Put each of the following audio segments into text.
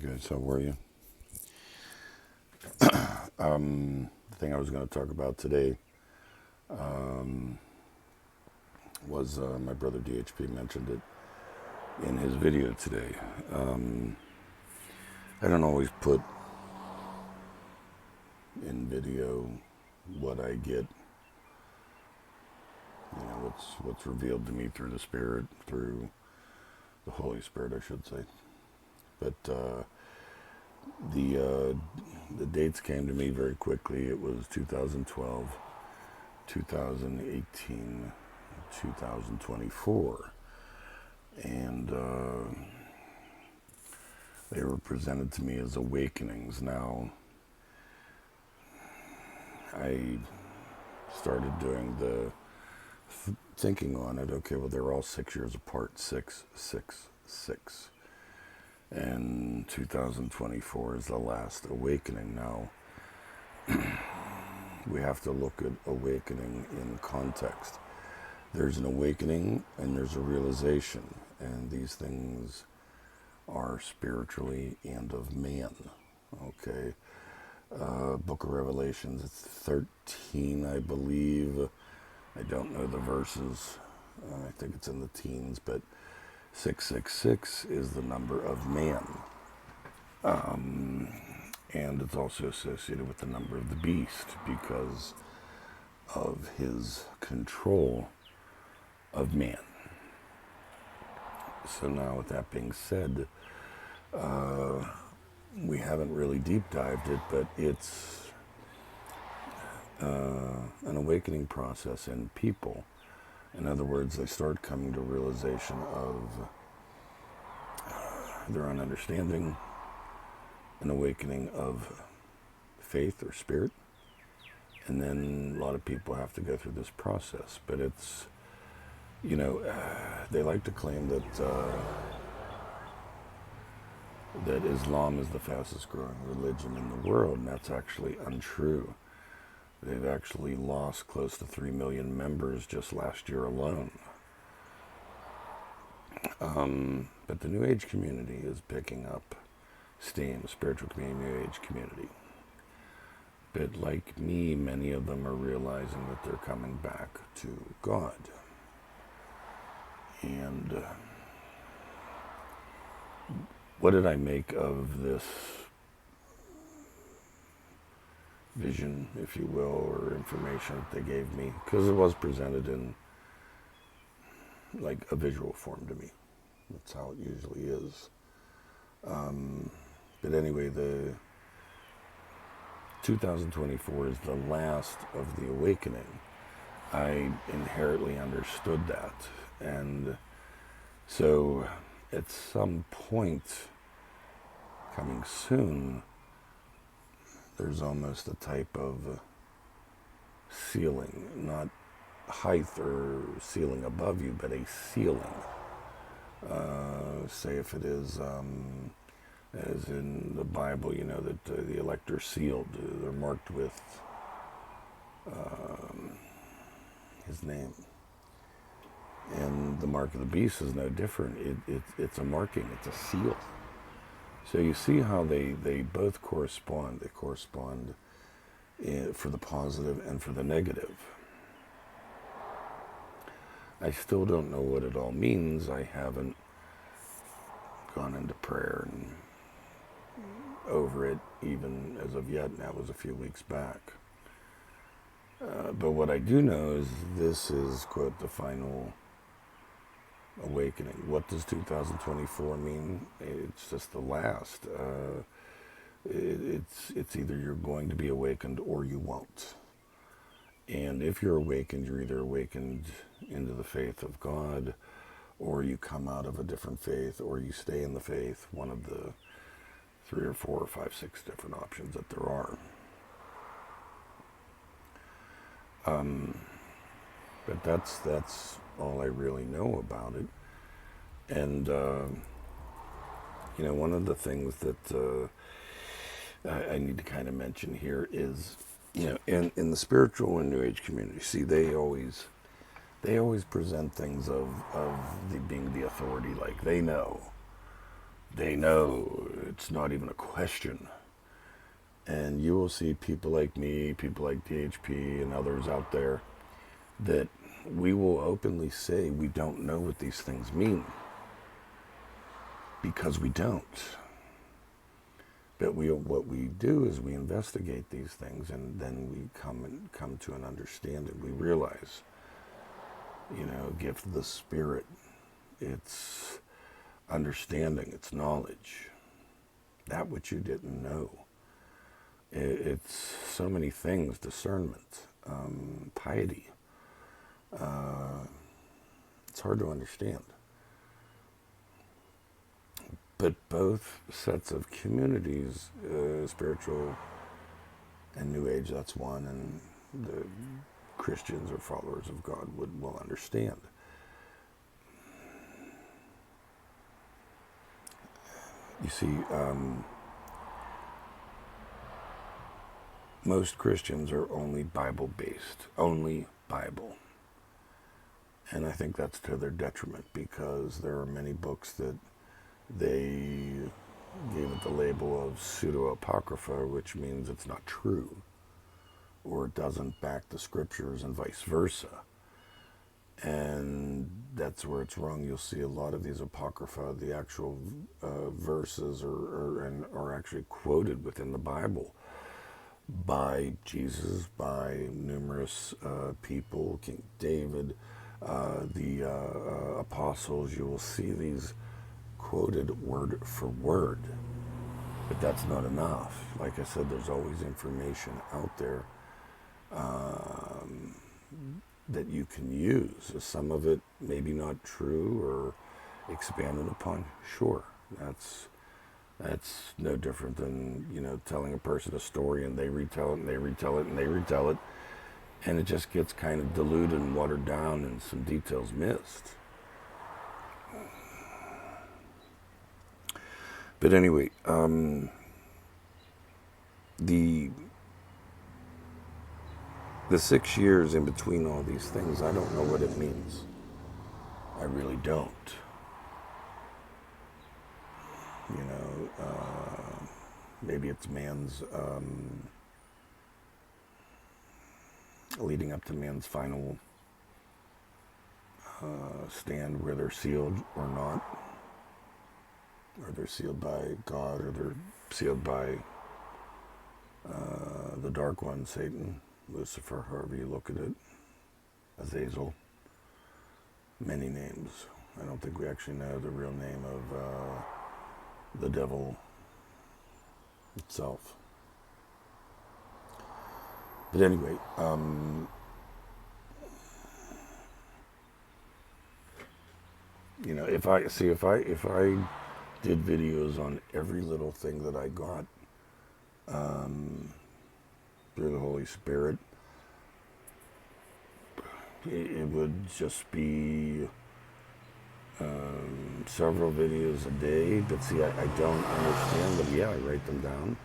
Guys, how are you? The thing I was going to talk about today was my brother DHP mentioned it in his video today. I don't always put in video what I get, what's revealed to me through the Spirit, through the Holy Spirit, I should say. But the dates came to me very quickly. It was 2012, 2018, 2024, and they were presented to me as awakenings. Now, I started doing the thinking on it. Okay, well, they're all 6 years apart. 6, 6, 6. And 2024 is the last awakening. Now, we have to look at awakening in context. There's an awakening and there's a realization, and these things are spiritually and of man. Okay. Book of Revelations, it's 13, I believe. I don't know the verses. I think it's in the teens, but 666 is the number of man. And it's also associated with the number of the beast because of his control of man. So now, with that being said, we haven't really deep dived it, but it's an awakening process in people. In other words, they start coming to realization of their own understanding, an awakening of faith or spirit, and then a lot of people have to go through this process. But it's, they like to claim that Islam is the fastest growing religion in the world, and that's actually untrue. They've actually lost close to 3 million members just last year alone. But the New Age community is picking up steam, spiritual community, New Age community. But like me, many of them are realizing that they're coming back to God. And what did I make of this vision, if you will, or information that they gave me? Because it was presented in like a visual form to me. That's how it usually is. But anyway, the 2024 is the last of the awakening. I inherently understood that. And so at some point coming soon, there's almost a type of ceiling, not height or ceiling above you, but a ceiling. Say if it is, as in the Bible, that the elect are sealed. They're marked with his name. And the mark of the beast is no different. It's a marking. It's a seal. So you see how they both correspond. They correspond for the positive and for the negative. I still don't know what it all means. I haven't gone into prayer and over it even as of yet, and that was a few weeks back. But what I do know is this is, quote, the final awakening. What does 2024 mean? It's just the last. It's either you're going to be awakened or you won't. And if you're awakened, you're either awakened into the faith of God, or you come out of a different faith, or you stay in the faith, one of the 3 or 4 or 5, 6 different options that there are. But that's all I really know about it. And, one of the things that I need to kind of mention here is, in the spiritual and New Age community, see, they always present things of being the authority, like they know. They know it's not even a question. And you will see people like me, people like DHP and others out there that we will openly say we don't know what these things mean because we don't. But what we do is we investigate these things, and then we come to an understanding. We realize, gift of the Spirit. It's understanding. It's knowledge. That which you didn't know. It's so many things. Discernment, piety. It's hard to understand. But both sets of communities, spiritual and New Age, that's one, and the Christians or followers of God will understand. You see, most Christians are only Bible-based, only Bible. And I think that's to their detriment, because there are many books that they gave it the label of pseudo-apocrypha, which means it's not true, or it doesn't back the scriptures, and vice versa. And that's where it's wrong. You'll see a lot of these apocrypha, the actual verses are actually quoted within the Bible by Jesus, by numerous people, King David, the apostles. You will see these quoted word for word, but that's not enough. Like I said, there's always information out there that you can use. Some of it maybe not true or expanded upon. Sure, that's no different than telling a person a story and they retell it and they retell it and they retell it, and it just gets kind of diluted and watered down and some details missed. But anyway, the 6 years in between all these things, I don't know what it means. I really don't. Maybe it's man's, leading up to man's final stand, where they're sealed or not. Or they're sealed by God, or they're sealed by the Dark One, Satan, Lucifer, however you look at it, Azazel, many names. I don't think we actually know the real name of the devil itself. But anyway, if I did videos on every little thing that I got through the Holy Spirit, it would just be several videos a day. But see, I don't understand them. Yeah, I write them down.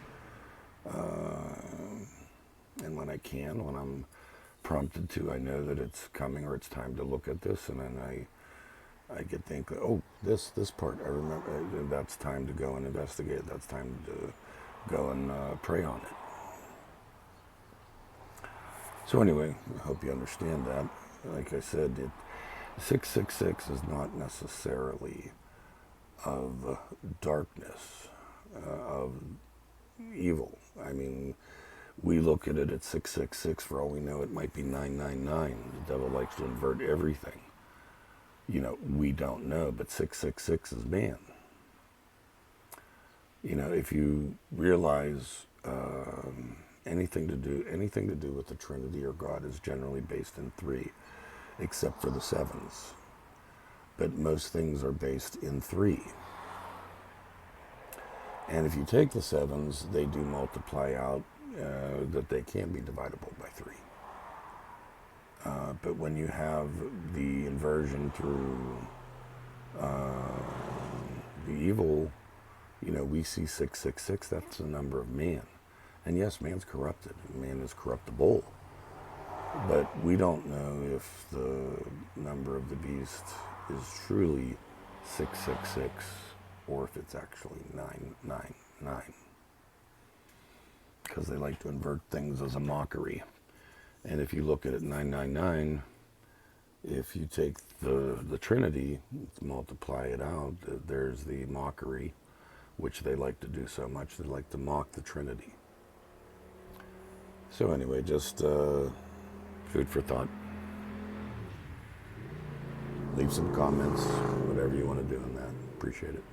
And when I can, when I'm prompted to, I know that it's coming or it's time to look at this, and then I get think, oh, this part, I remember, that's time to go and investigate. That's time to go and pray on it. So anyway, I hope you understand that. Like I said, 666 is not necessarily of darkness, of evil. I mean, we look at it at 666. For all we know, it might be 999. The devil likes to invert everything. We don't know, but 666 is man. If you realize anything to do with the Trinity or God is generally based in 3, except for the 7s. But most things are based in 3. And if you take the 7s, they do multiply out, that they can be dividable by 3. But when you have the inversion through the evil, we see 666, that's the number of man. And yes, man's corrupted. Man is corruptible. But we don't know if the number of the beast is truly 666 or if it's actually 999. Because they like to invert things as a mockery. And if you look at it 999, if you take the Trinity, multiply it out, there's the mockery, which they like to do so much. They like to mock the Trinity. So anyway, just food for thought. Leave some comments, whatever you want to do on that. Appreciate it.